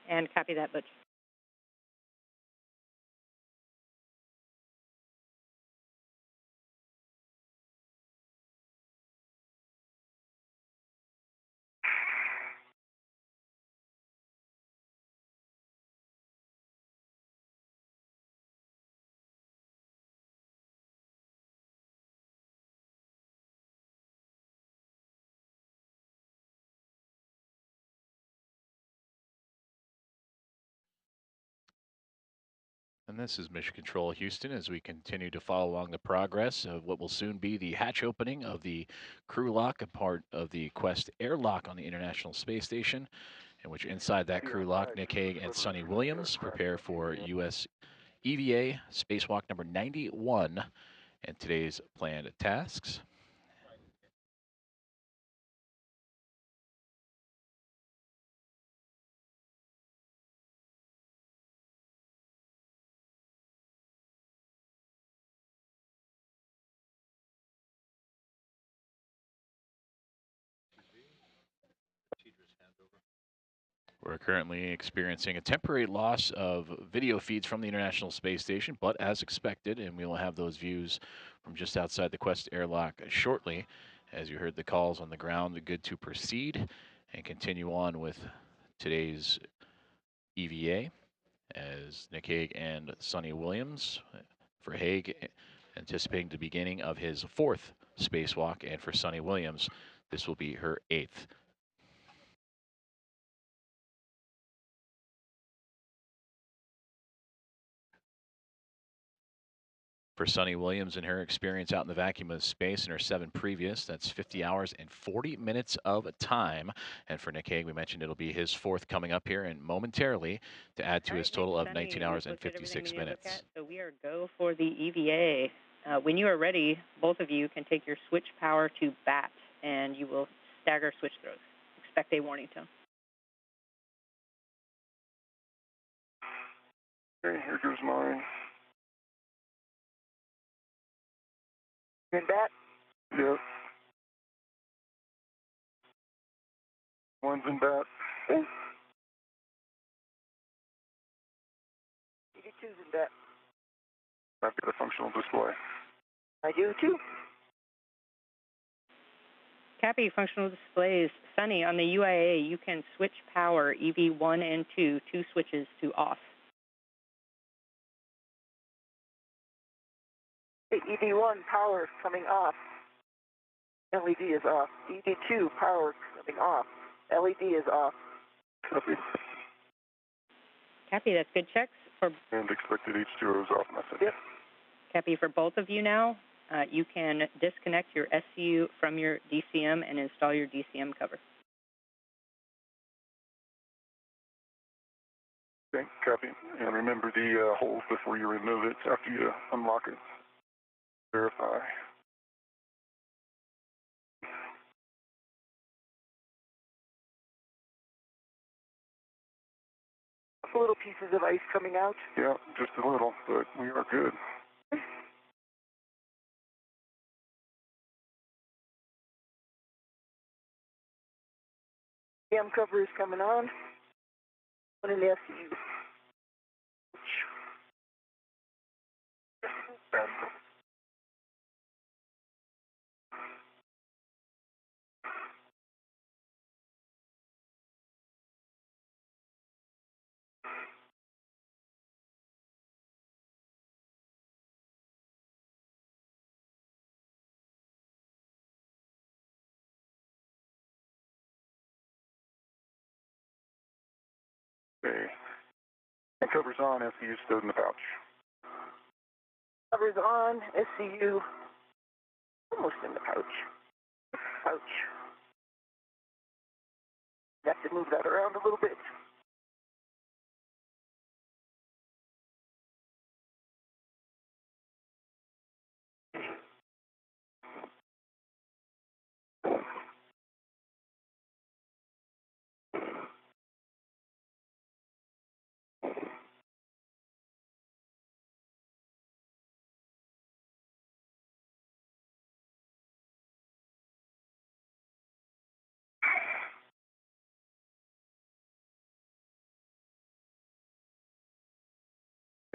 And copy that, Butch. And this is Mission Control Houston as we continue to follow along the progress of what will soon be the hatch opening of the crew lock, a part of the Quest airlock on the International Space Station, in which inside that crew lock, Nick Hague and Suni Williams prepare for U.S. EVA spacewalk number 91 and today's planned tasks. We're currently experiencing a temporary loss of video feeds from the International Space Station, but as expected, and we will have those views from just outside the Quest airlock shortly. As you heard the calls on the ground, good to proceed and continue on with today's EVA as Nick Hague and Suni Williams. For Hague, anticipating the beginning of his 4th spacewalk, and for Suni Williams, this will be her 8th. For Suni Williams and her experience out in the vacuum of space in her 7 previous, that's 50 hours and 40 minutes of time. And for Nick Hague, we mentioned it'll be his 4th coming up here and momentarily to add to his total of 19 hours and 56 minutes. So we are go for the EVA. When you are ready, both of you can take your switch power to BAT, and you will stagger switch throws. Expect a warning tone. Okay, here goes mine. In BAT? Yep. One's in BAT. Okay. ED2's in BAT. I've got a functional display. I do too. Copy functional displays. Suni, on the UIA, you can switch power EV1 and 2, 2 switches to off. The ED1 power is coming off. LED is off. ED2 power is coming off. LED is off. Copy. Copy, that's good checks. And expected H2O is off message. Yep. Copy for both of you now. You can disconnect your SCU from your DCM and install your DCM cover. Okay, copy. And remember the holes before you remove it after you unlock it. Verify. Little pieces of ice coming out. Yeah, just a little, but we are good. Cam cover is coming on. One in the SCU. Okay. And cover's on, SCU stowed in the pouch. Cover's on. SCU almost in the pouch. Pouch. Have to move that around a little bit.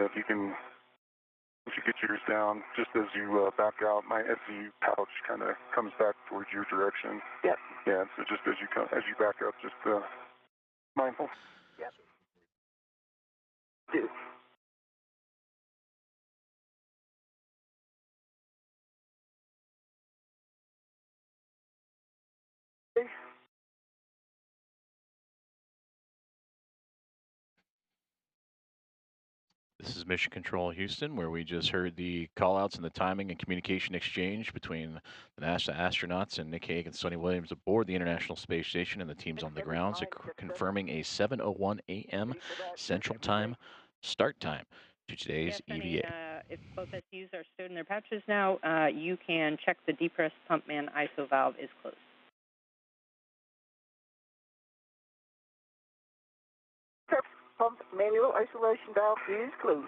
If you can, once you get yours down, just as you back out, my SCU pouch kind of comes back towards your direction. Yep. Yeah, so just as you back up, just mindful. Yep. Do. This is Mission Control Houston, where we just heard the callouts and the timing and communication exchange between the NASA astronauts and Nick Hague and Suni Williams aboard the International Space Station and the teams on the ground, confirming a 7:01 a.m. Central Time start time to today's EVA. If both SUs are stowed in their pouches now, you can check the depressed pump man ISO valve is closed. Pump manual isolation valve is closed.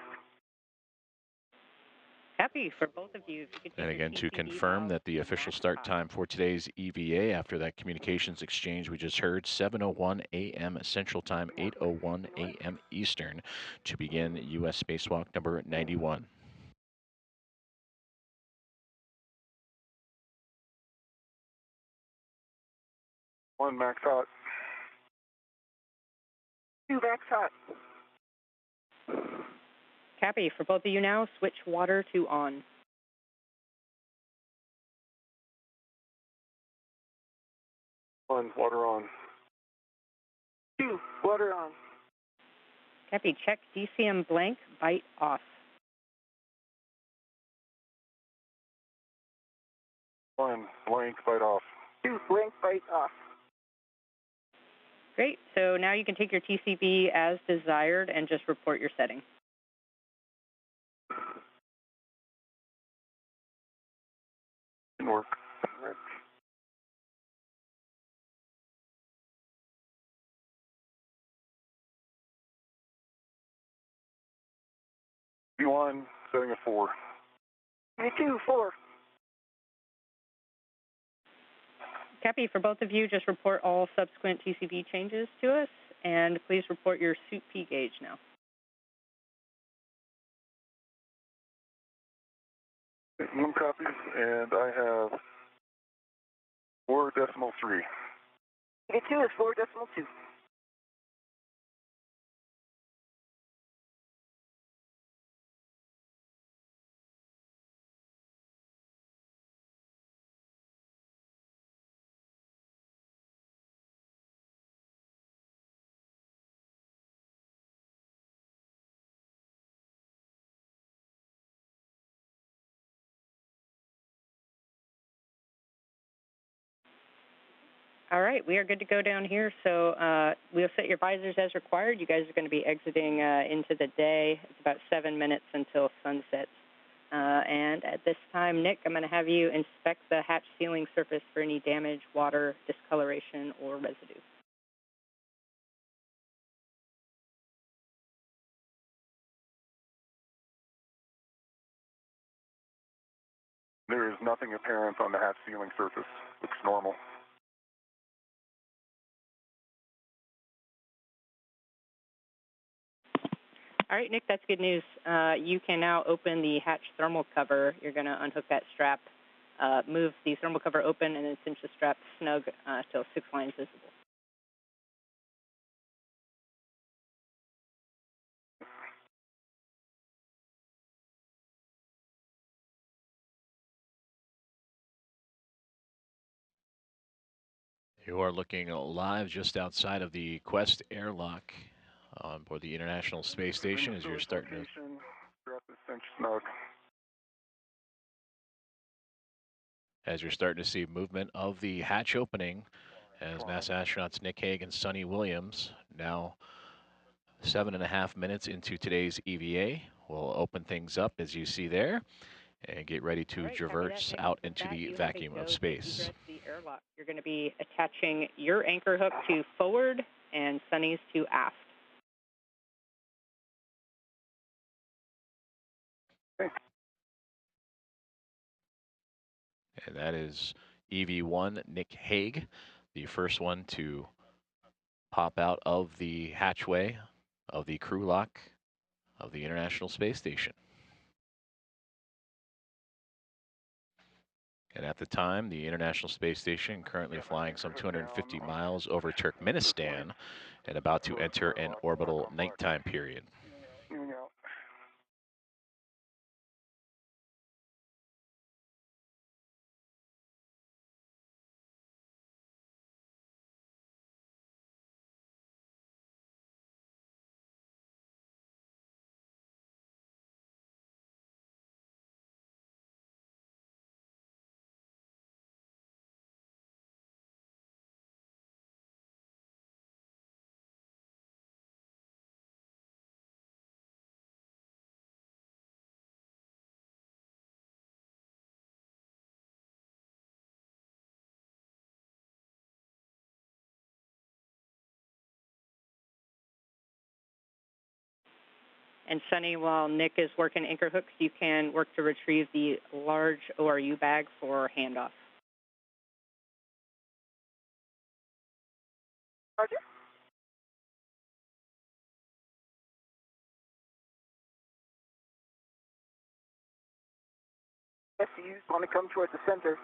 Happy for both of you. If you could take And again, to confirm that the official start time for today's EVA after that communications exchange we just heard, 7:01 a.m. Central Time, 8:01 a.m. Eastern, to begin U.S. spacewalk number 91. One max hot. 2 max hot. Copy. For both of you now, switch water to on. One, water on. 2, water on. Copy. Check DCM blank, bite off. One, blank, bite off. 2, blank, bite off. Great. So now you can take your TCB as desired and just report your setting. Didn't work. Right. B1, setting a 4. B2, 4. Copy. For both of you, just report all subsequent TCB changes to us, and please report your suit P gauge now. One copies, and I have 4.3. B2 is 4.2. All right, we are good to go down here. So we'll set your visors as required. You guys are going to be exiting into the day. It's about 7 minutes until sunset. And at this time, Nick, I'm going to have you inspect the hatch sealing surface for any damage, water, discoloration, or residue. There is nothing apparent on the hatch sealing surface. Looks normal. All right, Nick, that's good news. You can now open the hatch thermal cover. You're going to unhook that strap, move the thermal cover open, and then cinch the strap snug till 6 lines visible. You are looking live just outside of the Quest airlock on board the International Space Station as you're starting to... As you're starting to see movement of the hatch opening as NASA astronauts Nick Hague and Suni Williams, now 7.5 minutes into today's EVA, will open things up as you see there and get ready to traverse out into the vacuum of space. The airlock. You're going to be attaching your anchor hook to forward and Suni's to aft. And that is EV1 Nick Hague, the first one to pop out of the hatchway of the crew lock of the International Space Station. And at the time, the International Space Station currently flying some 250 miles over Turkmenistan and about to enter an orbital nighttime period. And Suni, while Nick is working anchor hooks, you can work to retrieve the large ORU bag for handoff. Roger. SCUs want to come towards the center.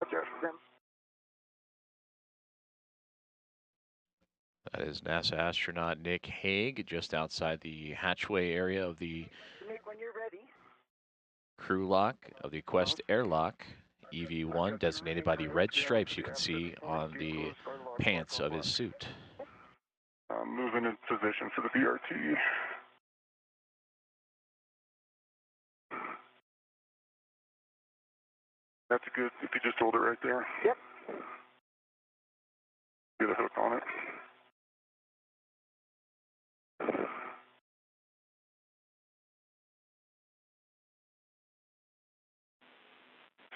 Watch out for them. That is NASA astronaut Nick Hague, just outside the hatchway area of the Nick, when you're ready. crew lock of the Quest airlock, EV1, designated by the red stripes you can see on the pants of his suit. Moving in position for the BRT. That's good. If you just hold it right there. Yep. Get a hook on it.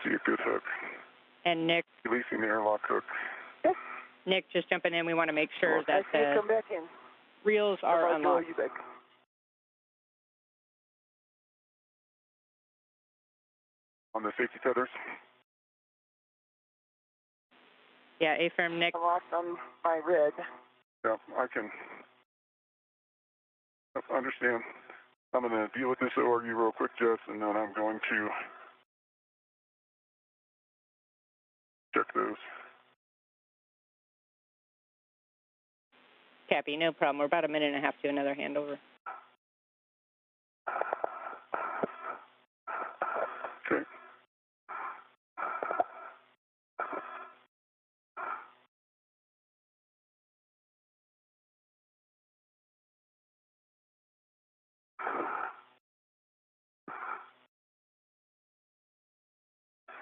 See a good hook. And Nick, Releasing the airlock hook. Yes. Nick, just jumping in. We want to make sure that the come back in. reels are unlocked. You back. On the safety tethers. Yeah, A-firm, Nick. Locked on my red. Yeah, I can understand. I'm going to deal with this ORU real quick, Jess, and then I'm going to check those. Cappy, no problem. We're about a minute and a half to another handover. Okay.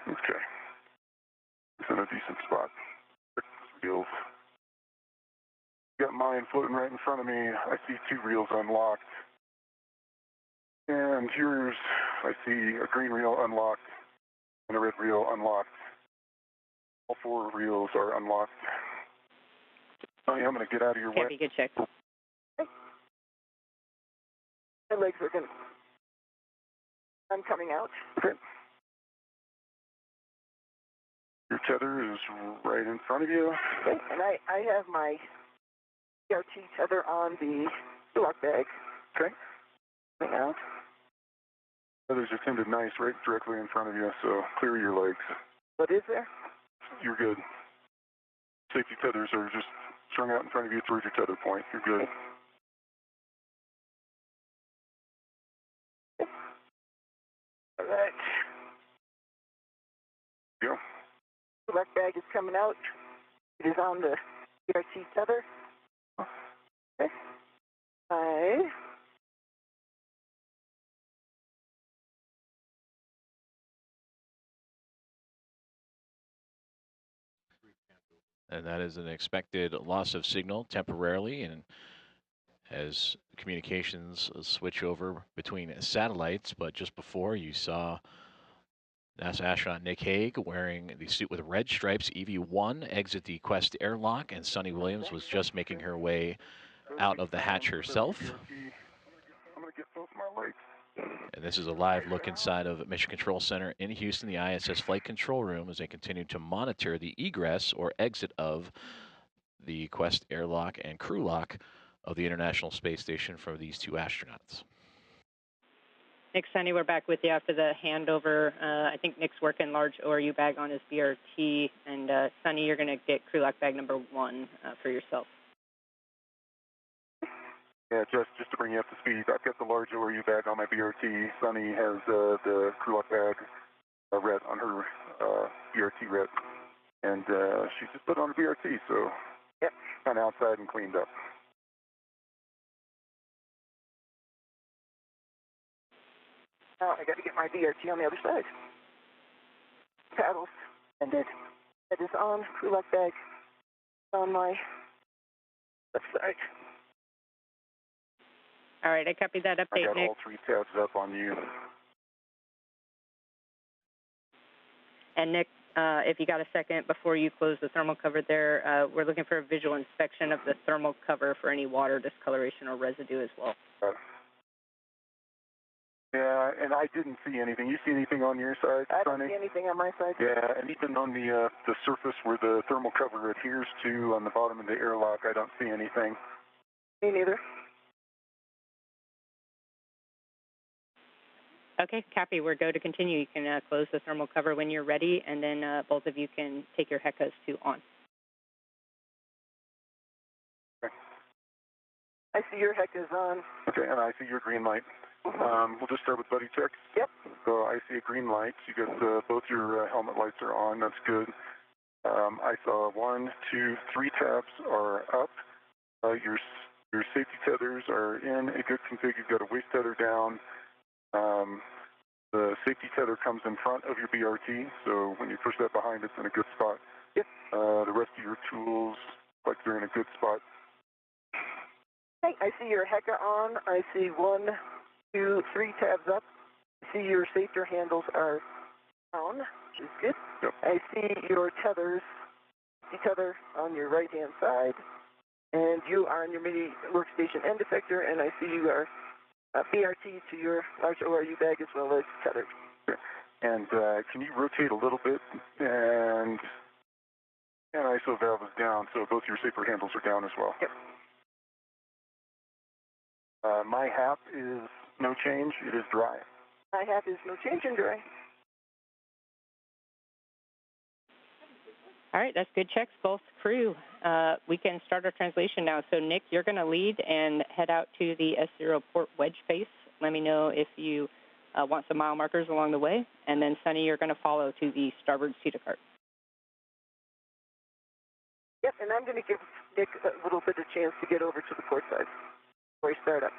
Okay. It's in a decent spot. Reels. Got mine floating right in front of me. I see 2 reels unlocked. And here's, I see a green reel unlocked and a red reel unlocked. All 4 reels are unlocked. I'm going to get out of your way. Cappy, good check. My legs are going to... I'm coming out. Okay. Your tether is right in front of you. Okay. And I have my BRT tether on the lock bag. Okay. Coming out. Tether's just ended nice right directly in front of you, so clear your legs. What is there? You're good. Safety tethers are just strung out in front of you towards your tether point. You're good. All right. Go. The lock bag is coming out. It is on the BRT tether. Okay. And that is an expected loss of signal temporarily, and as communications switch over between satellites. But just before, you saw NASA astronaut Nick Hague wearing the suit with red stripes, EV1, exit the Quest airlock, and Suni Williams was just making her way out of the hatch herself. I'm going to get both my legs. And this is a live look inside of Mission Control Center in Houston, the ISS Flight Control Room, as they continue to monitor the egress or exit of the Quest airlock and crew lock of the International Space Station for these two astronauts. Nick, Sunny, we're back with you after the handover. I think Nick's working large ORU bag on his BRT, and Sunny, you're going to get crew lock bag number 1 for yourself. Yeah, just to bring you up to speed, I've got the large ORU bag on my BRT. Sunny has the crew lock bag red on her BRT red, and she just put on a BRT, so yep, kind of outside and cleaned up. Now I got to get my BRT on the other side. Paddles ended. That is on. Crew lock bag on my left side. All right, I copied that update, I got Nick. all 3 tabs up on you. And Nick, if you got a second before you close the thermal cover there, we're looking for a visual inspection of the thermal cover for any water discoloration or residue as well. Yeah, and I didn't see anything. You see anything on your side, I Sunny? don't see anything on my side. Yeah, and even on the surface where the thermal cover adheres to on the bottom of the airlock, I don't see anything. Me neither. Okay, copy. We're go to continue. You can close the thermal cover when you're ready, and then both of you can take your HECAs to on. Okay. I see your HEC is on. Okay, and I see your green light. We'll just start with buddy checks. Yep. So I see a green light. You got both your helmet lights are on. That's good. I saw 1, 2, 3 tabs are up. Your safety tethers are in a good config. You've got a waist tether down. The safety tether comes in front of your BRT, so when you push that behind, it's in a good spot. Yep. The rest of your tools, like they're in a good spot. Hey, I see your HECA on. I see 1, 2, 3 tabs up. I see your safety handles are down, which is good. Yep. I see your tethers, the tether on your right-hand side, and you are on your mini workstation end effector, and I see you are BRT to your large ORU bag as well as tethered. And can you rotate a little bit? And ISO valve is down, so both your safer handles are down as well. Yep. My HAP is no change. It is dry. My HAP is no change in dry. All right, that's good checks, both crew. We can start our translation now. So, Nick, you're going to lead and head out to the S0 port wedge face. Let me know if you want some mile markers along the way. And then, Sunny, you're going to follow to the starboard CETA cart. Yep, and I'm going to give Nick a little bit of chance to get over to the port side before we start up.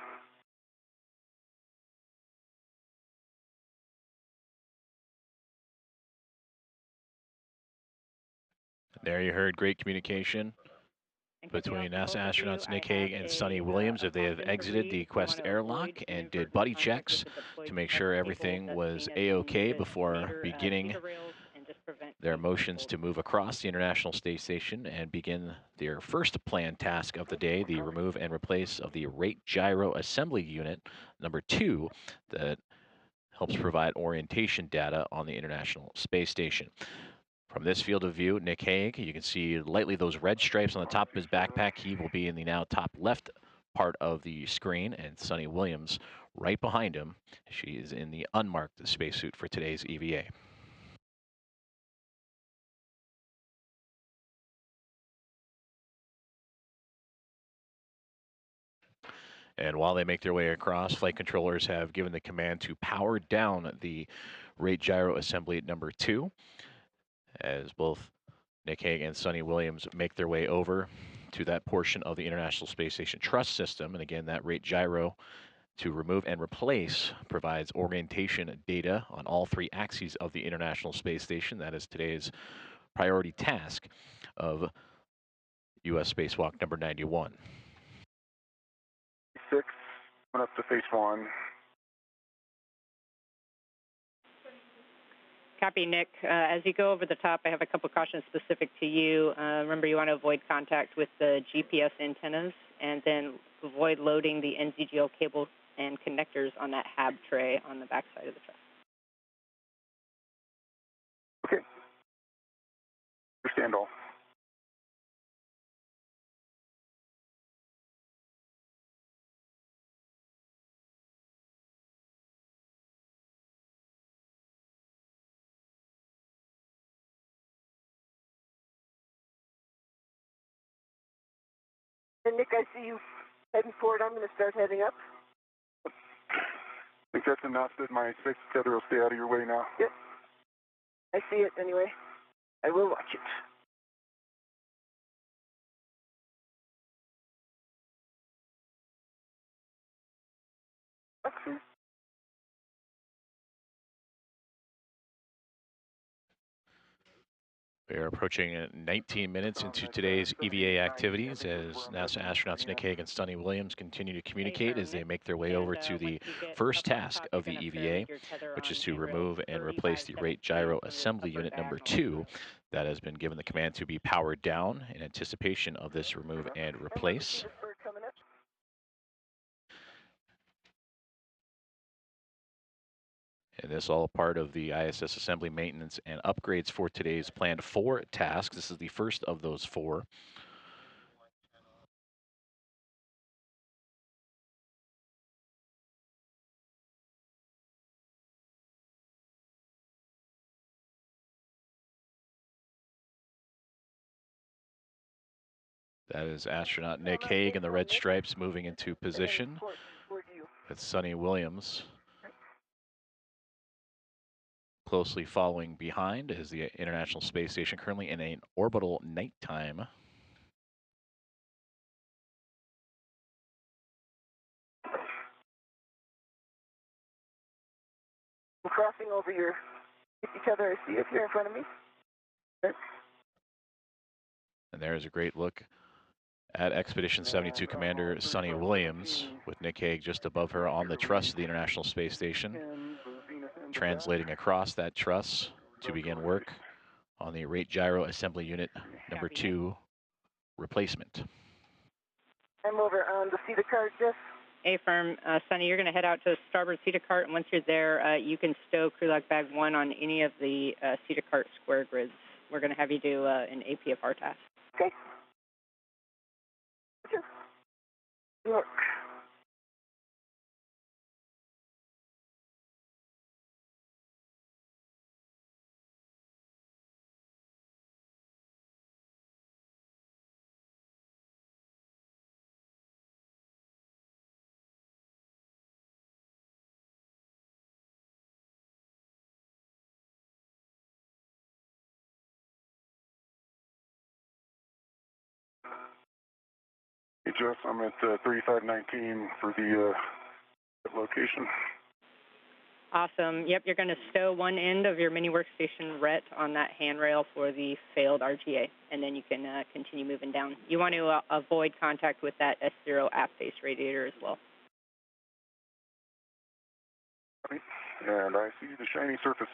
There you heard great communication between NASA astronauts Nick Hague and Suni Williams as they have exited the Quest airlock and did buddy checks to make sure everything was A-OK before beginning their motions to move across the International Space Station and begin their first planned task of the day, the remove and replace of the rate gyro assembly unit number 2 that helps provide orientation data on the International Space Station. From this field of view, Nick Hague, you can see lightly those red stripes on the top of his backpack. He will be in the now top left part of the screen, and Suni Williams right behind him. She is in the unmarked spacesuit for today's EVA. And while they make their way across, flight controllers have given the command to power down the rate gyro assembly number 2, as both Nick Hague and Suni Williams make their way over to that portion of the International Space Station truss system. And again, that rate gyro to remove and replace provides orientation data on all 3 axes of the International Space Station. That is today's priority task of U.S. spacewalk number 91. 6, going up to phase 1. Copy, Nick. As you go over the top, I have a couple cautions specific to you. Remember, you want to avoid contact with the GPS antennas, and then avoid loading the NZGL cable and connectors on that HAB tray on the back side of the truck. Okay. Understand all. And Nick, I see you heading forward. I'm going to start heading up. I think that's enough that my space tether will stay out of your way now. Yep. I see it anyway. I will watch it. Okay. We are approaching 19 minutes into today's EVA activities as NASA astronauts Nick Hague and Suni Williams continue to communicate as they make their way over to the first task of the EVA, which is to remove and replace the rate gyro assembly unit number 2 that has been given the command to be powered down in anticipation of this remove and replace. And this all part of the ISS assembly maintenance and upgrades for today's planned 4 tasks. This is the first of those 4. That is astronaut Nick Hague in the red stripes moving into position with Suni Williams closely following behind as the International Space Station currently in an orbital nighttime. I'm crossing over each other. I see it here in front of me. Okay. And there's a great look at Expedition 72 Commander Suni Williams with Nick Hague just above her on the truss of the International Space Station, translating across that truss to begin work on the rate gyro assembly unit number 2 replacement. I'm over on the seated cart, Jeff. Affirm. Suni, you're going to head out to the starboard seated cart, and once you're there, you can stow crew lock bag 1 on any of the seated cart square grids. We're going to have you do an APFR task. Okay. Look. Hey, Jeff, I'm at 3519 for the location. Awesome. Yep, you're going to stow one end of your mini workstation RET on that handrail for the failed RGA, and then you can continue moving down. You want to avoid contact with that S0 aft face radiator as well. And I see the shiny surface.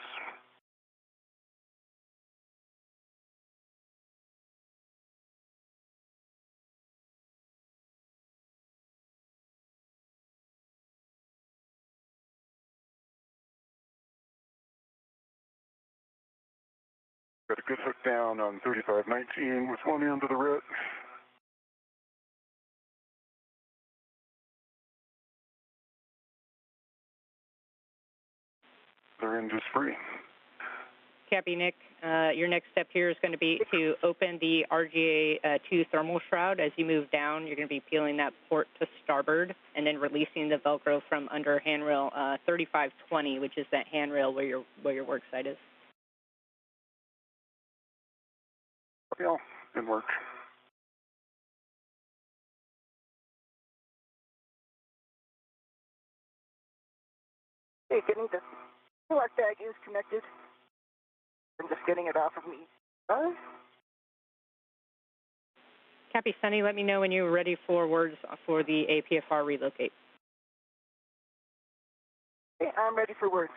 Got a good hook down on 3519 with one end of the RET. Their end is free. Cappy Nick, your next step here is going to be to open the RGA-2 thermal shroud. As you move down, you're going to be peeling that port to starboard and then releasing the Velcro from under handrail 3520, which is that handrail where your work site is. Yeah, good work. Hey, getting the lock bag is connected. I'm just getting it off of me. Cappy Suni, let me know when you're ready for words for the APFR relocate. Hey, I'm ready for words.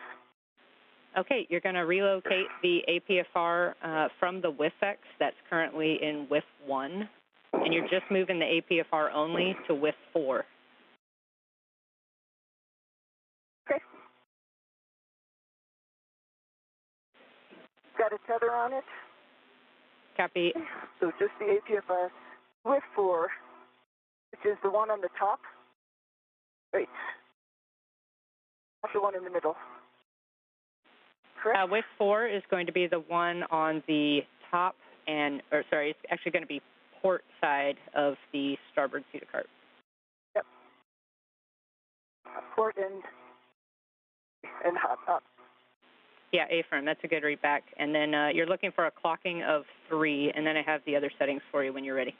Okay, you're going to relocate the APFR from the WIFX that's currently in WIF 1, and you're just moving the APFR only to WIF 4. Okay. Got a tether on it. Copy. So just the APFR WIF 4, which is the one on the top. Wait. Not the one in the middle. Correct? WIF 4 is going to be the one on the top it's actually going to be port side of the starboard seat of cart. Yep. Port and hop up. Yeah, A-firm, that's a good read back. And then you're looking for a clocking of 3, and then I have the other settings for you when you're ready.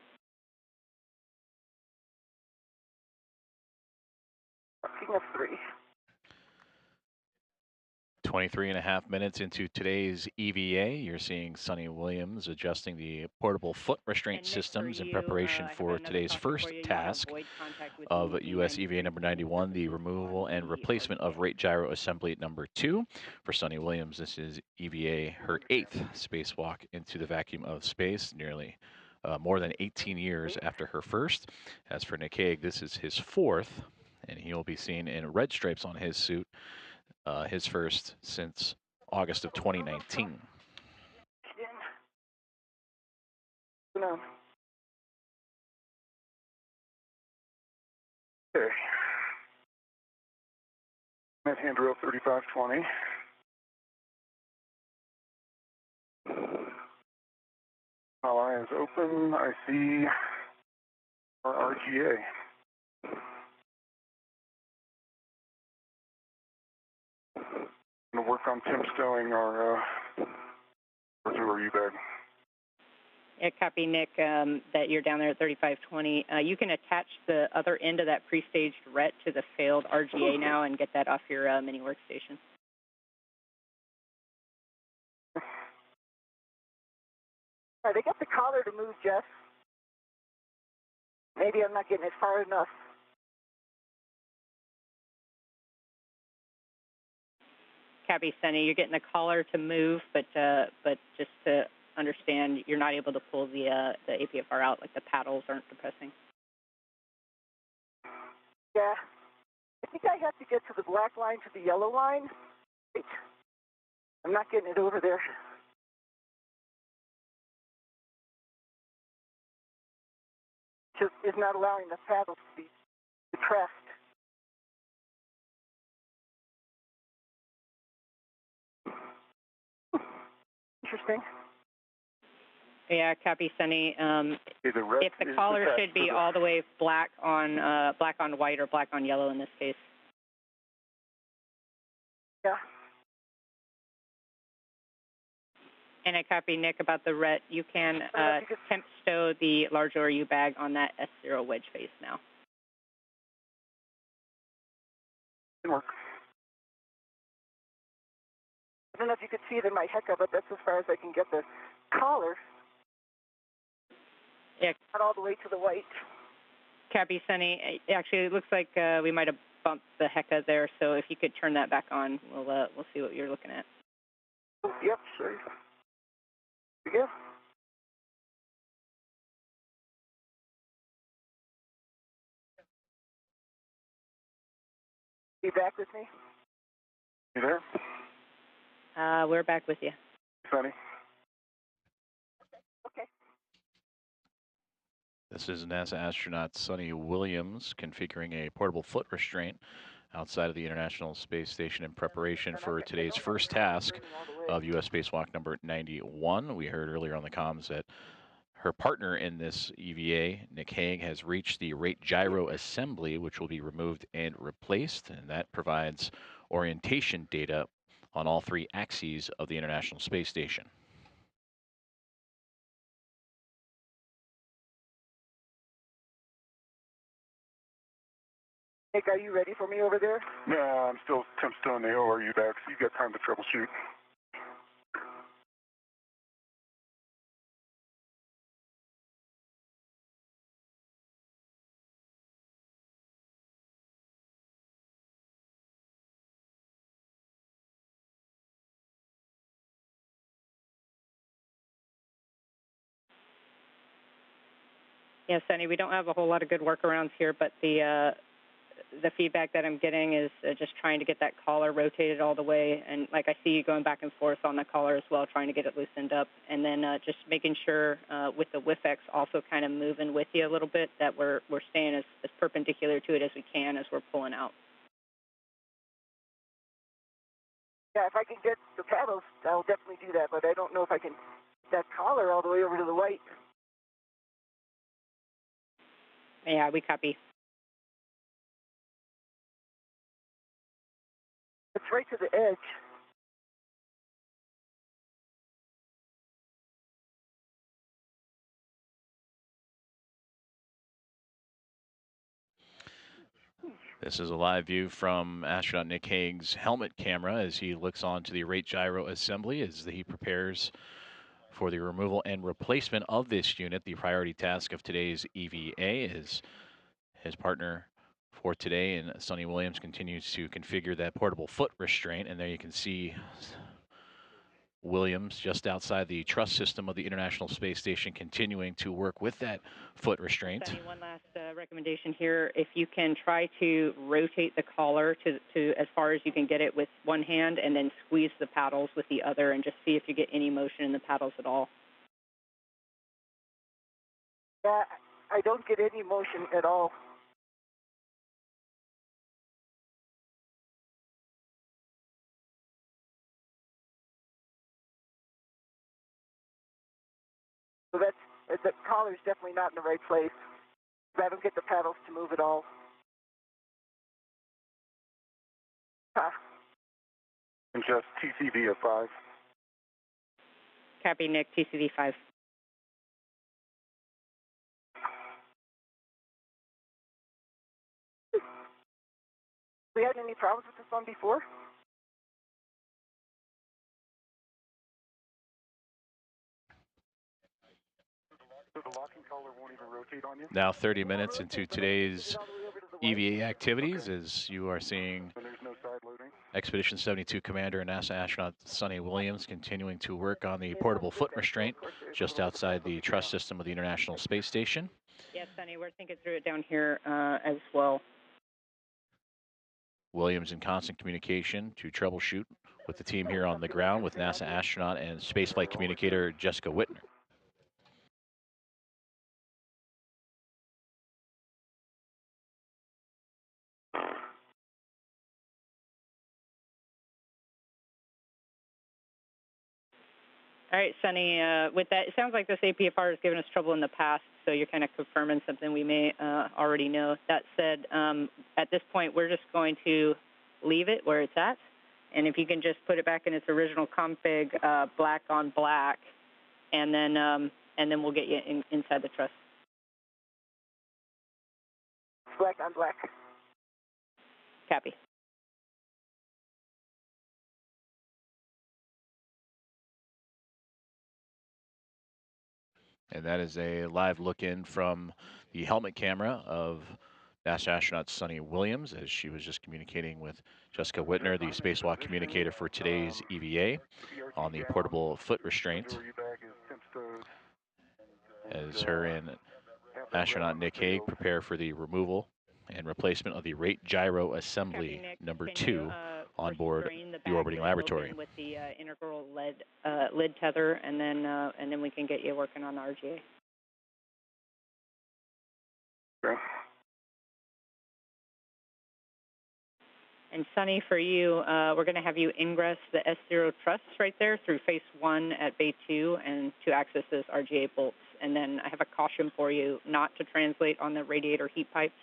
Clocking of 3. 23.5 minutes into today's EVA, you're seeing Suni Williams adjusting the portable foot restraint systems in preparation for today's first task of US EVA number 91, the removal and replacement of rate gyro assembly number 2. For Suni Williams, this is EVA, her 8th spacewalk into the vacuum of space, nearly more than 18 years after her first. As for Nick Hague, this is his 4th, and he'll be seen in red stripes on his suit. His first since August of 2019. No. Okay. Met handrail 3520. All eyes open. I see our RGA. I'm going to work on temp stowing our U bag. Yeah, copy, Nick, that you're down there at 3520. You can attach the other end of that pre-staged RET to the failed RGA now and get that off your mini workstation. All right, I got the collar to move, Jess. Maybe I'm not getting it far enough. Copy, Sunny. You're getting the collar to move, but just to understand, you're not able to pull the APFR out, like the paddles aren't depressing. Yeah. I think I have to get to the black line to the yellow line. Wait. I'm not getting it over there. Just is not allowing the paddles to be depressed. Interesting. Yeah, copy, Sunny. If the collar should be all the way black on white or black on yellow in this case. Yeah. And I copy, Nick, about the RET. You can temp stow the large ORU bag on that S0 wedge face now. Can work. I don't know if you could see it in my heck of it. That's as far as I can get the collar. Yeah. Not all the way to the white. Copy, Sunny. Actually, it looks like we might have bumped the HECA there, so if you could turn that back on, we'll see what you're looking at. Yep, sure. Here we go. You back with me? You there? We're back with you. Sunny? Okay. This is NASA astronaut Suni Williams configuring a portable foot restraint outside of the International Space Station in preparation for today's first task of US Spacewalk number 91. We heard earlier on the comms that her partner in this EVA, Nick Hague, has reached the rate gyro assembly, which will be removed and replaced, and that provides orientation data on all 3 axes of the International Space Station. Nick, are you ready for me over there? Yeah, I'm still temp stowing the ORU bag, so you've got time to troubleshoot. Yeah, Sunny, we don't have a whole lot of good workarounds here, but the feedback that I'm getting is just trying to get that collar rotated all the way, and like I see you going back and forth on the collar as well, trying to get it loosened up, and then just making sure with the WIFX also kind of moving with you a little bit, that we're staying as perpendicular to it as we can as we're pulling out. Yeah, if I can get the paddles, I'll definitely do that, but I don't know if I can get that collar all the way over to the white. Yeah, we copy. It's right to the edge. This is a live view from astronaut Nick Hague's helmet camera as he looks onto the rate gyro assembly as he prepares for the removal and replacement of this unit. The priority task of today's EVA is his partner for today, and Suni Williams continues to configure that portable foot restraint. And there you can see Williams just outside the truss system of the International Space Station continuing to work with that foot restraint. Suni, one last recommendation here. If you can try to rotate the collar to as far as you can get it with one hand and then squeeze the paddles with the other and just see if you get any motion in the paddles at all. Yeah, I don't get any motion at all. So the collar's definitely not in the right place. I don't get the paddles to move at all. And just TCV of 5. Copy, Nick, TCV 5. We had any problems with this one before? So the locking collar won't even rotate on you? Now 30 minutes into today's EVA activities, as you are seeing So there's no side loading? Expedition 72 Commander and NASA astronaut Suni Williams continuing to work on the portable foot restraint just outside the truss system of the International Space Station. Yes, Suni, we're thinking through it down here as well. Williams in constant communication to troubleshoot with the team here on the ground with NASA astronaut and spaceflight communicator Jessica Whitner. All right, Suni, with that, it sounds like this APFR has given us trouble in the past, so you're kind of confirming something we may already know. That said, at this point, we're just going to leave it where it's at, and if you can just put it back in its original config, black on black, and then we'll get you inside the truss. Black on black. Copy. And that is a live look in from the helmet camera of NASA astronaut Suni Williams as she was just communicating with Jessica Whitner, the spacewalk communicator for today's EVA, on the portable foot restraint, as her and astronaut Nick Hague prepare for the removal and replacement of the rate gyro assembly number 2 on board the orbiting laboratory. With the integral lid tether, and then we can get you working on the RGA. Okay. And Suni, for you, we're going to have you ingress the S0 truss right there through phase 1 at bay 2 and to access those RGA bolts. And then I have a caution for you not to translate on the radiator heat pipes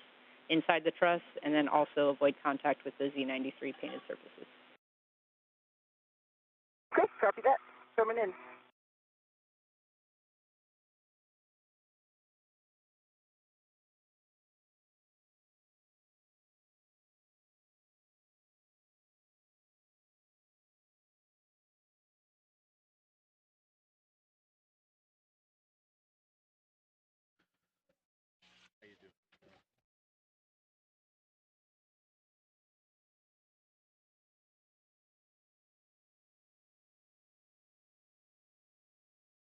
inside the truss, and then also avoid contact with the Z93 painted surfaces. Okay, copy that. Coming in.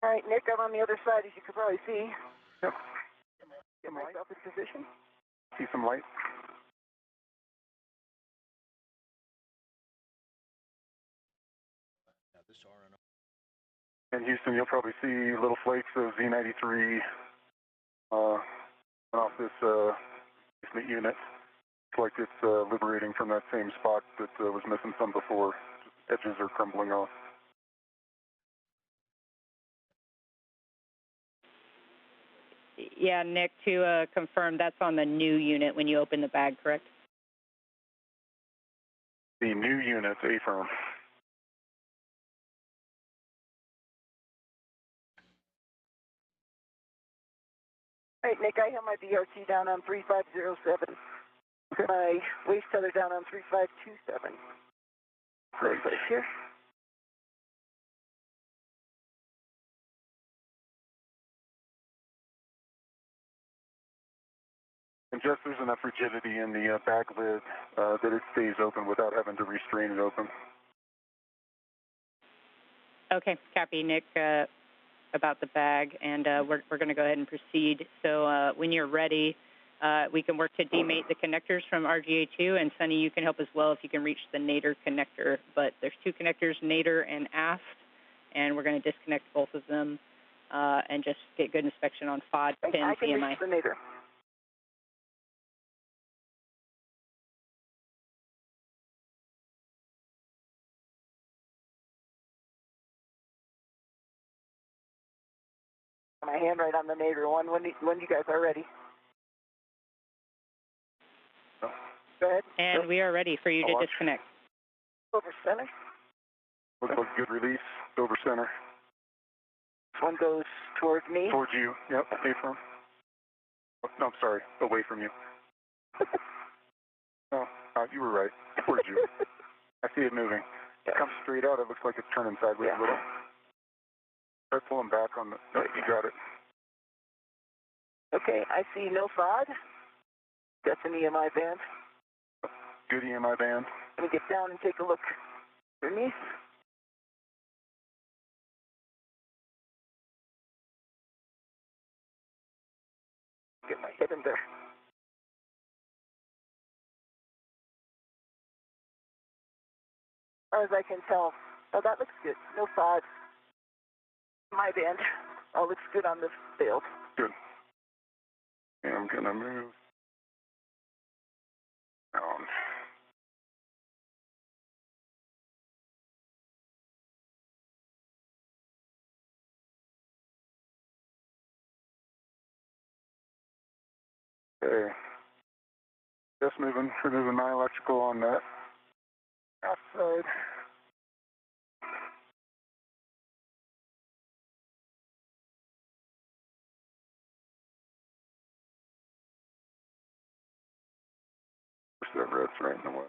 All right, Nick, I'm on the other side, as you can probably see. Yep. Get myself in position. See some light? In Houston, you'll probably see little flakes of Z93 off this basement unit. It's like it's liberating from that same spot that was missing some before. Edges are crumbling off. Yeah, Nick, to confirm, that's on the new unit when you open the bag, correct? The new unit, A-firm. All right, Nick, I have my BRT down on 3507. Okay. My waste tether down on 3527. Great. Right here. And just there's enough rigidity in the bag lid that it stays open without having to restrain it open. Okay, copy, Nick, about the bag, and we're going to go ahead and proceed. So when you're ready, we can work to demate the connectors from RGA2, and Suni, you can help as well if you can reach the nadir connector. But there's two connectors, nadir and aft, and we're going to disconnect both of them and just get good inspection on FOD, pins, I can EMI. reach the nadir. My hand right on the nadir one when you guys are ready. Oh. Go ahead. And Go. we are ready for you to I'll watch. disconnect. Over center. Looks like good release. Over center. This one goes towards me. Towards you. Yep. A-firm. Oh, no, I'm sorry. Away from you. Oh, you were right. Towards you. I see it moving. It comes straight out. It looks like it's turning sideways a little. Try pulling back on the... No, you got it. Okay, I see no FOD. That's an EMI band. Good EMI band. Let me get down and take a look underneath. Get my head in there. As far as I can tell, oh, that looks good. No FOD. My band. All looks good on this field. Good. And I'm going to move down. Okay. Just removing my electrical on that outside. That red's right in the way.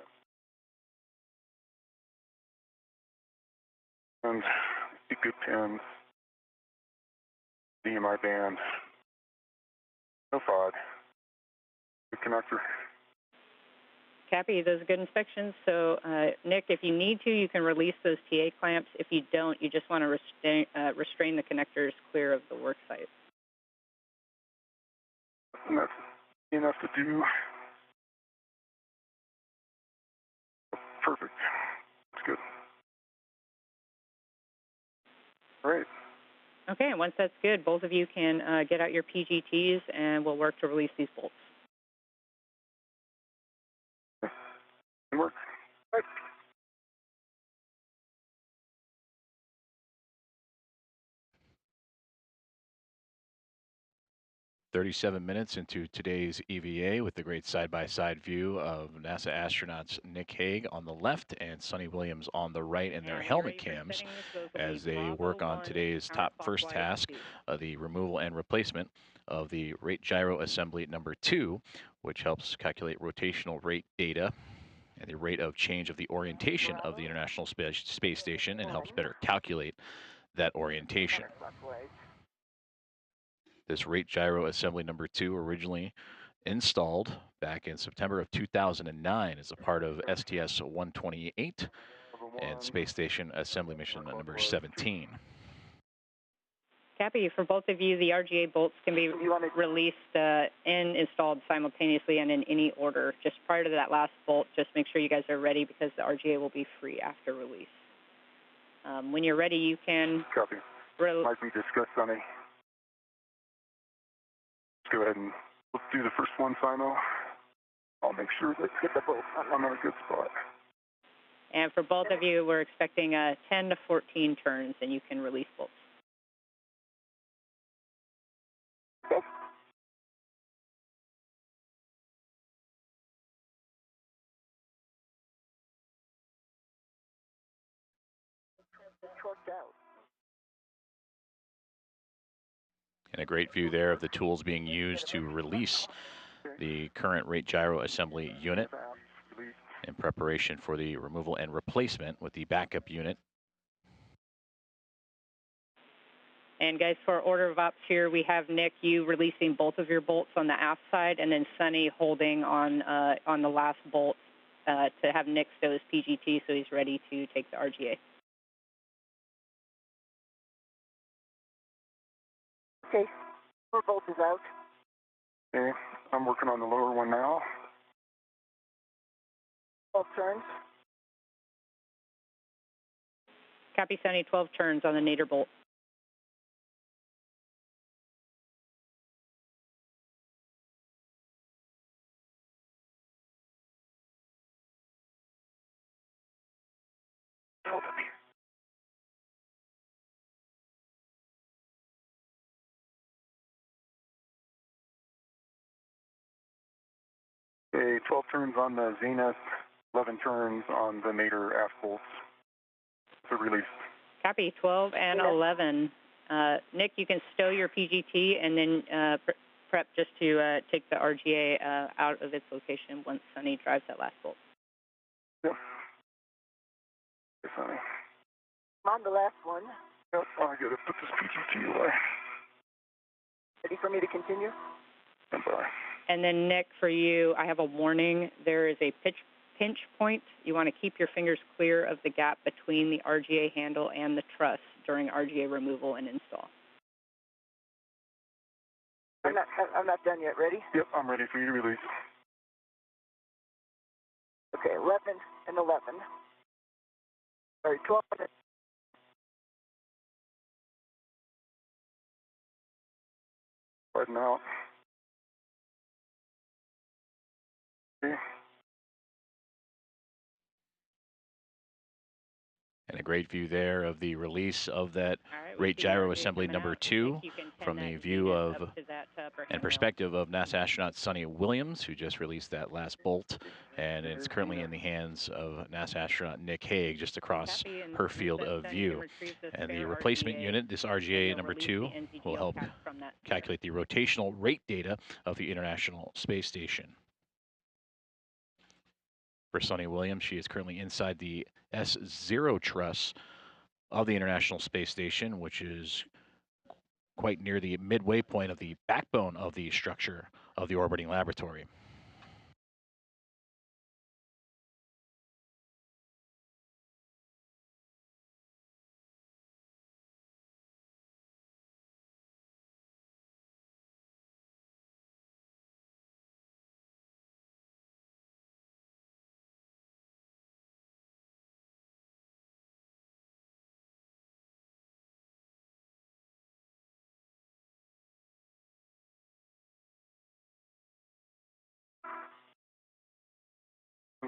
And see good pins. DMI band. No FOD. Good connector. Copy, those are good inspections. So, Nick, if you need to, you can release those TA clamps. If you don't, you just want to restrain the connectors clear of the work site. And that's enough to do. Perfect. That's good. All right. Okay, and once that's good, both of you can get out your PGTs, and we'll work to release these bolts. Good work. Right. 37 minutes into today's EVA with the great side-by-side view of NASA astronauts Nick Hague on the left and Suni Williams on the right in their helmet cams as they work on today's top first task, the removal and replacement of the rate gyro assembly number 2, which helps calculate rotational rate data and the rate of change of the orientation of the International Space Station and helps better calculate that orientation. This rate gyro assembly number 2 originally installed back in September of 2009 as a part of STS-128 and Space Station Assembly Mission number 17. Copy. For both of you, the RGA bolts can be released and installed simultaneously and in any order. Just prior to that last bolt, just make sure you guys are ready because the RGA will be free after release. When you're ready, you can... Copy. Might be discussed, Sonny. Go ahead and let's do the first one, Simo. I'll make sure that I'm in a good spot. And for both of you, we're expecting 10 to 14 turns, and you can release bolts. Okay. torqued out. And a great view there of the tools being used to release the current rate gyro assembly unit in preparation for the removal and replacement with the backup unit. And guys, for order of ops here, we have Nick, you releasing both of your bolts on the aft side, and then Suni holding on the last bolt to have Nick stow his PGT so he's ready to take the RGA. Okay, lower bolt is out. Okay, I'm working on the lower one now. 12 turns. Copy, Suni, 12 turns on the nadir bolt. Okay, 12 turns on the Zenith, 11 turns on the nadir aft bolts. So release. Copy, 12 and 11. Nick, you can stow your PGT and then prep just to take the RGA out of its location once Suni drives that last bolt. Yep. Okay, Suni. I'm on the last one. Yep, I gotta put this PGT away. Ready for me to continue? Stand by. And then Nick, for you, I have a warning. There is a pinch point. You want to keep your fingers clear of the gap between the RGA handle and the truss during RGA removal and install. I'm not done yet. Ready? Yep, I'm ready for you to release. Okay, 11 and 11. Sorry, 12 and Sliding out. Okay. And a great view there of the release of that Right, rate gyro assembly number 2 from the view of and perspective of NASA astronaut Suni Williams, who just released that last bolt, and it's currently in the hands of NASA astronaut Nick Hague just across her field of view. And the replacement unit, this RGA number 2, will help calculate the rotational rate data of the International Space Station. For Suni Williams, she is currently inside the S0 truss of the International Space Station, which is quite near the midway point of the backbone of the structure of the orbiting laboratory.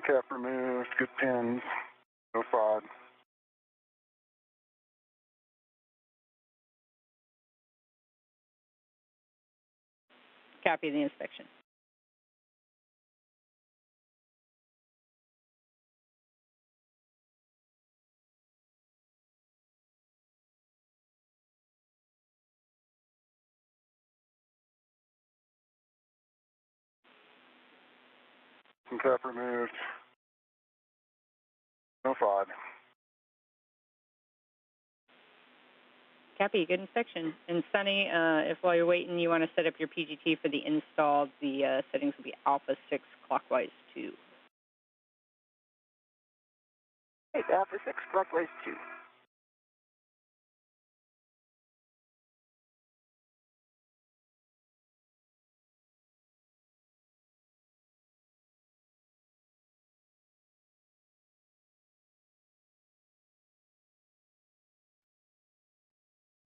Cap removed, good pins, no FOD. Copy the inspection. Cap removed, no FOD. Copy, good inspection. And Suni, if while you're waiting you want to set up your PGT for the install, the settings will be Alpha 6 clockwise 2. Okay, Alpha 6 clockwise 2.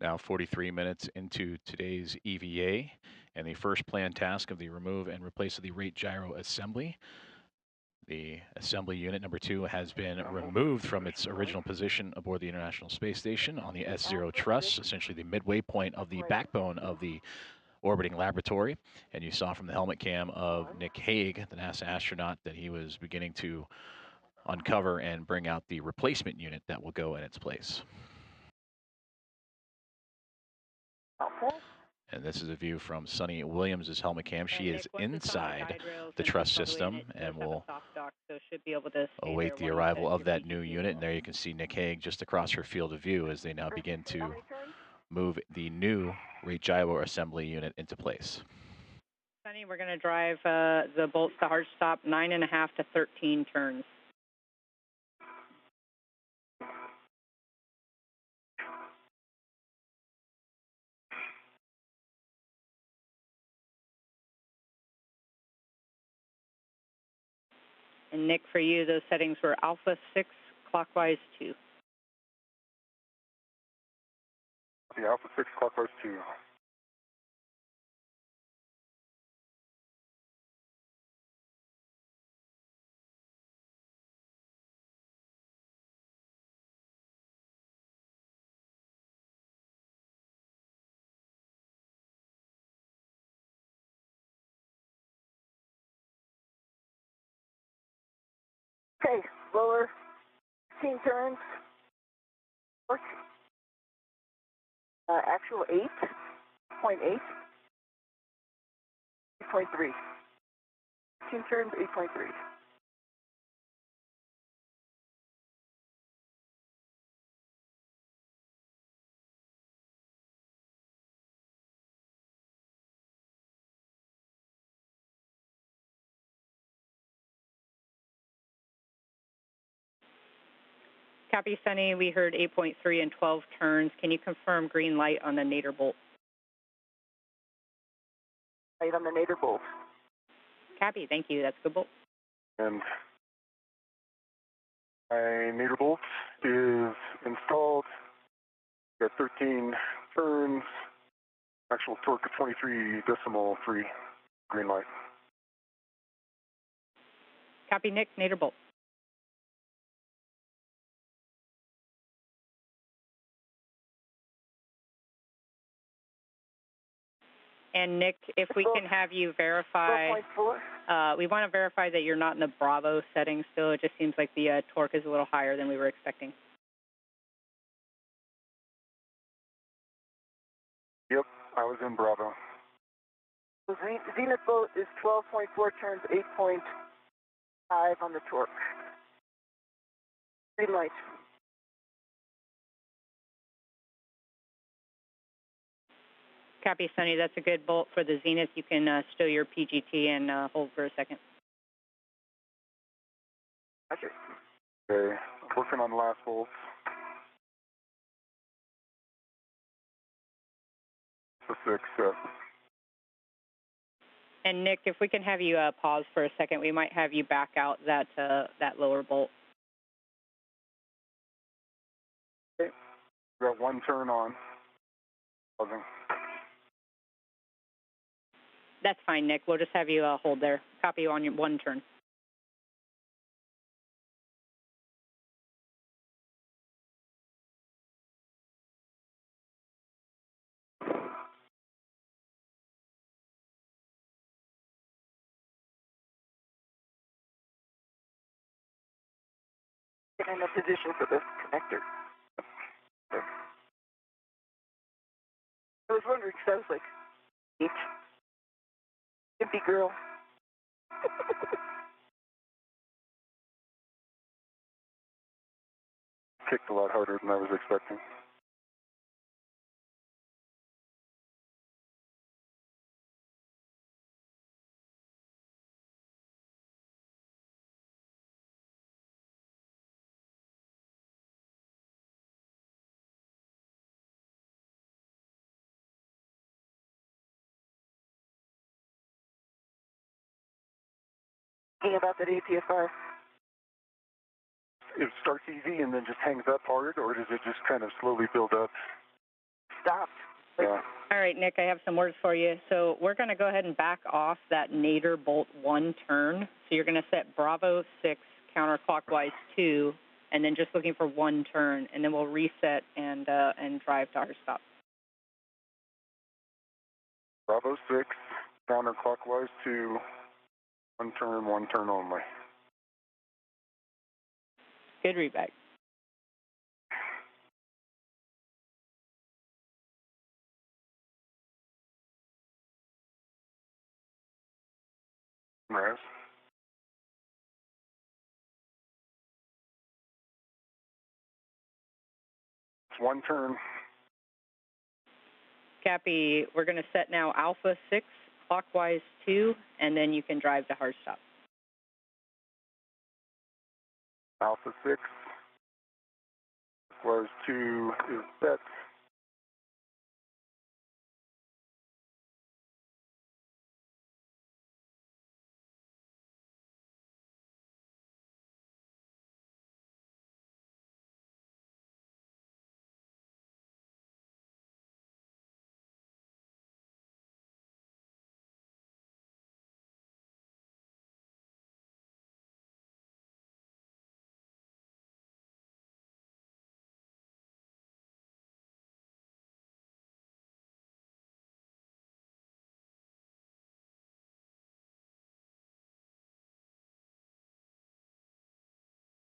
Now 43 minutes into today's EVA and the first planned task of the remove and replace of the rate gyro assembly. The assembly unit number 2 has been removed from its original position aboard the International Space Station on the S0 truss, essentially the midway point of the backbone of the orbiting laboratory. And you saw from the helmet cam of Nick Hague, the NASA astronaut, that he was beginning to uncover and bring out the replacement unit that will go in its place. Okay. And this is a view from Suni Williams' helmet cam. She And is Nick, once it's on the inside guide rails the and truss hooked all the way in, system, it does and have a will soft dock, so should be able to stay await there the while you arrival set of your that new PGT as unit. And well. there you can see Nick Hague just across her field of view as they now begin How to many turns? move the new rate gyro assembly unit into place. Sunny, we're going to drive the bolts to hard stop 9.5 to 13 turns. And Nick, for you, those settings were Alpha 6, clockwise 2. The Alpha 6, clockwise 2. Okay, lower 15 turns. Actual 8.8, 8.3. 15 turns, 8.3. Copy, Sunny. We heard 8.3 and 12 turns. Can you confirm green light on the nadir bolt? Right on the nadir bolt. Copy. Thank you. That's good bolt. And my nadir bolt is installed. Got 13 turns. Actual torque of 23.3. Green light. Copy, Nick. Nadir bolt. And Nick, if we can have you verify, 4.4. we want to verify that you're not in the Bravo setting still. It just seems like the torque is a little higher than we were expecting. Yep, I was in Bravo. The zenith bolt is 12.4 turns, 8.5 on the torque. Green light. Copy, Sunny. That's a good bolt for the Zenith. You can stow your PGT and hold for a second. Roger. Okay, working on the last bolts. The 6, And Nick, if we can have you pause for a second, we might have you back out that lower bolt. Okay, got one turn on. Pausing. That's fine, Nick. We'll just have you hold there. Copy you on your one turn. Getting in a position for the connector. I was wondering, because I was like, hippie girl. Kicked a lot harder than I was expecting. Thinking about that APFR. It starts easy and then just hangs up hard, or does it just kind of slowly build up? Stopped. Yeah. All right, Nick, I have some words for you. So we're going to go ahead and back off that nadir bolt 1 turn. So you're going to set Bravo 6 counterclockwise 2, and then just looking for 1 turn, and then we'll reset and drive to our stop. Bravo 6, counterclockwise to 1 turn only. Good read back. Rise. It's one turn. Copy. We're going to set now Alpha 6, clockwise 2, and then you can drive to hard stop. Alpha 6 was 2 is set.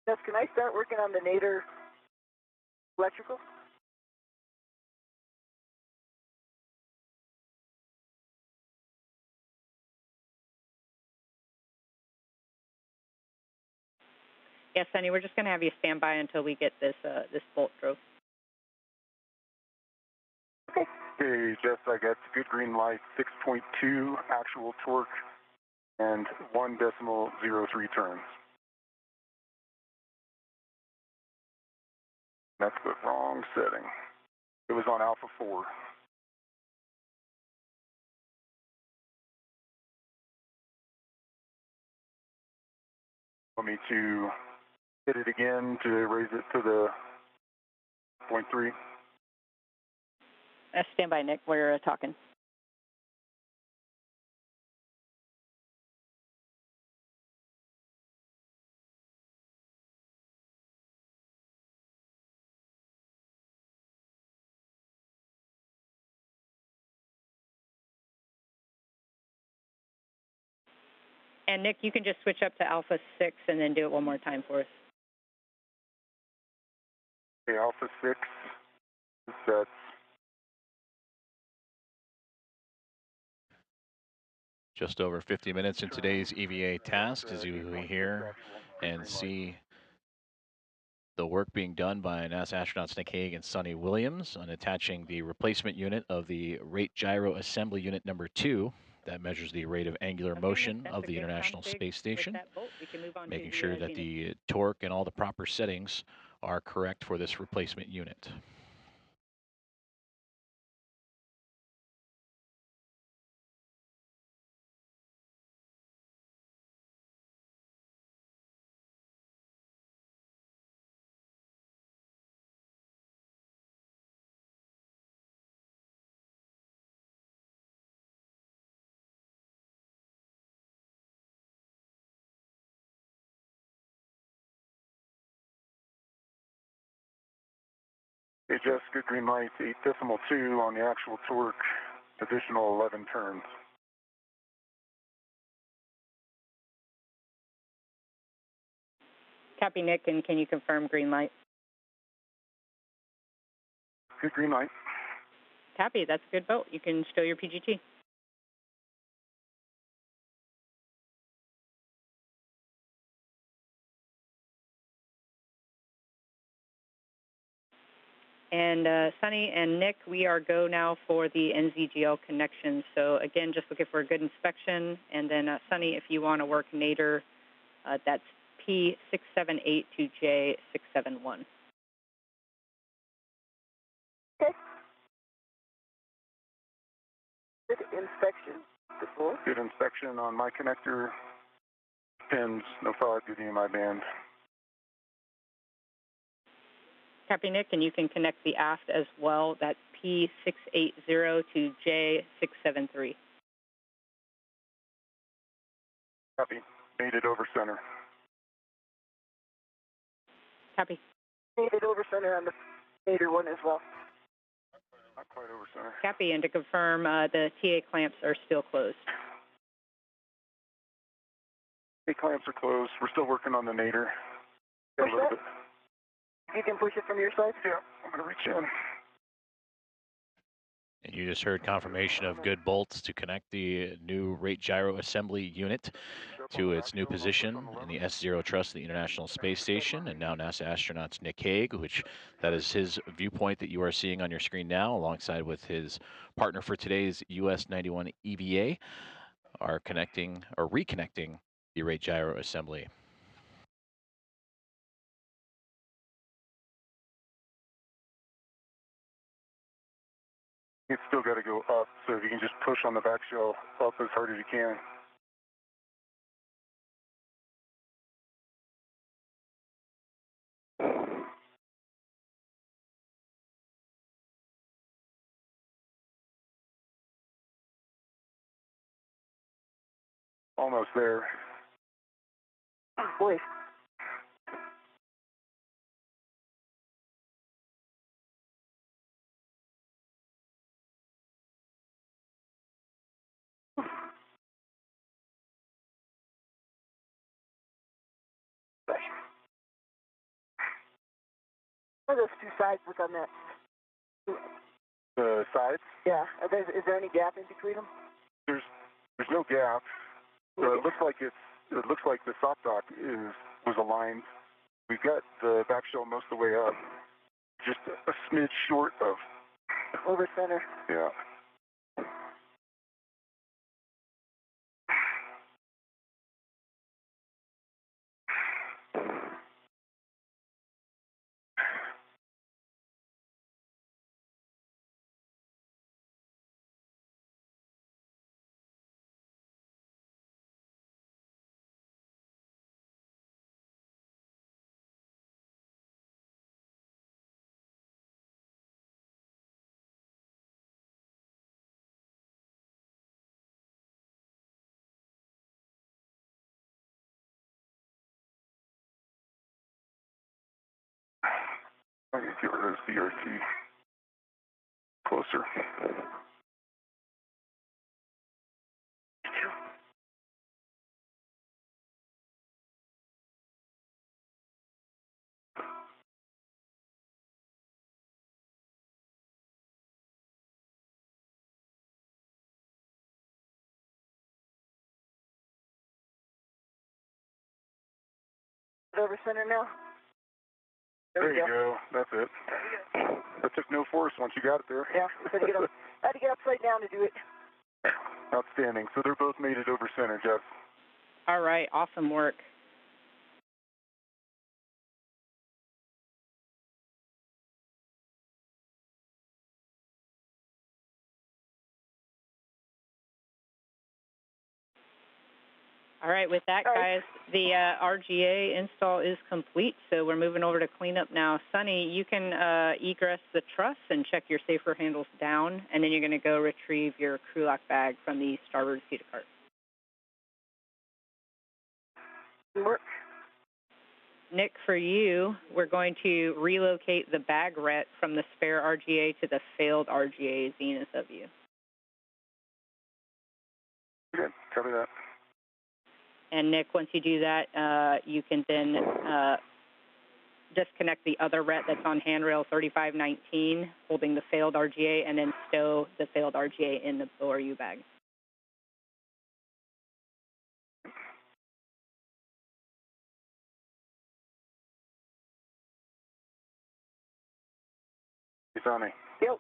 Jeff, can I start working on the nadir electrical? Yes, Sonny, we're just going to have you stand by until we get this bolt drove. Okay, Jess, I got good green light, 6.2 actual torque, and 1.03 turns. That's the wrong setting. It was on Alpha 4. Want me to hit it again to raise it to the 0.3? Stand by, Nick. We're talking. And Nick, you can just switch up to Alpha 6 and then do it one more time for us. Okay, Alpha 6 is set. Just over 50 minutes in today's EVA tasks, as you hear and see the work being done by NASA astronauts Nick Hague and Suni Williams on attaching the replacement unit of the Rate Gyro Assembly Unit number 2 that measures the rate of angular motion of the International Space Station, making sure that the torque and all the proper settings are correct for this replacement unit. Okay, Jess, good green light, 8.2 on the actual torque, additional 11 turns. Copy, Nick, and can you confirm green light? Good green light. Copy, that's a good vote. You can stow your PGT. And Sonny and Nick, we are go now for the NZGL connection. So again, just looking for a good inspection. And then Sonny, if you want to work nadir, that's P678 to J671. Okay. Good inspection before. Good inspection on my connector. Pins, no fog, good EMI band. Copy, Nick, and you can connect the aft as well. That's P680 to J673. Copy. Made it over center. Copy. Made it over center on the nadir one as well. Not quite over center. Copy, and to confirm, the TA clamps are still closed. The clamps are closed. We're still working on the nadir. Got a little bit. You can push it from your side? Yeah, I'm going to reach in. And you just heard confirmation of good bolts to connect the new rate gyro assembly unit to its new position in the S0 thrust of the International Space Station. And now NASA astronauts Nick Hague, which that is his viewpoint that you are seeing on your screen now, alongside with his partner for today's US-91 EVA, are connecting or reconnecting the rate gyro assembly. It's still got to go up, so if you can just push on the back shell up as hard as you can. Almost there. Boy. How do those two sides look on that? The sides? Yeah. Is there any gap in between them? There's no gap. It looks like the soft dock was aligned. We've got the back shell most of the way up, just a smidge short of Over center. yeah. I need to get rid of this BRT. Closer. Over center now. There you go. That's it. That took no force once you got it there. Yeah. I had to get upside down to do it. Outstanding. So they're both made it over center, Jeff. All right, awesome work. All right, with that, guys, the RGA install is complete, so we're moving over to cleanup now. Suni, you can egress the truss and check your safer handles down, and then you're going to go retrieve your crew lock bag from the starboard feeder cart. Work. Nick, for you, we're going to relocate the bag ret from the spare RGA to the failed RGA zenith of you. Okay, copy that. And Nick, once you do that, you can then disconnect the other ret that's on handrail 3519, holding the failed RGA, and then stow the failed RGA in the ORU bag. It's on me. Yep.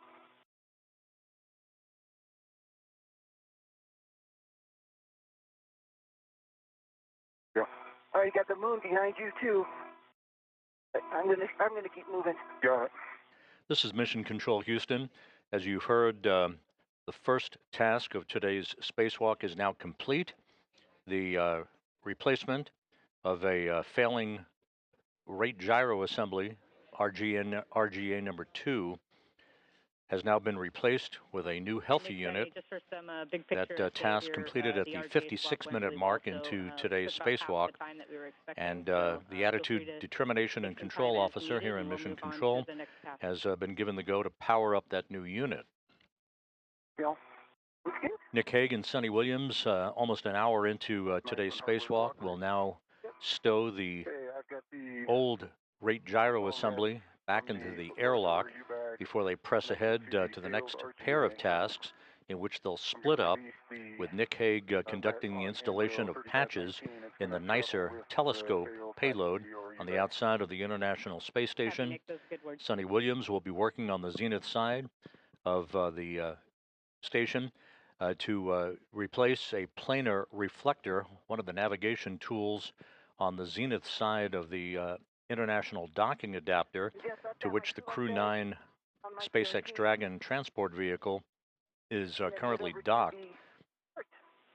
Yeah. All right, you got the moon behind you too. I'm gonna keep moving. Got it. This is Mission Control Houston. As you heard, the first task of today's spacewalk is now complete. The replacement of a failing rate gyro assembly, RGA number 2, has now been replaced with a new healthy unit. That task completed at the 56-minute mark into today's spacewalk. And the Attitude Determination and Control Officer here in Mission Control has been given the go to power up that new unit. Nick Hague and Suni Williams, almost an hour into today's spacewalk, will now stow the old rate gyro assembly back into the airlock before they press ahead to the next pair of tasks, in which they'll split up, with Nick Hague conducting the installation of patches in the nicer telescope payload on the outside of the International Space Station. Suni Williams will be working on the zenith side of the station to replace a planar reflector, one of the navigation tools on the zenith side of the International Docking Adapter, to which the Crew 9 SpaceX Dragon transport vehicle is currently docked.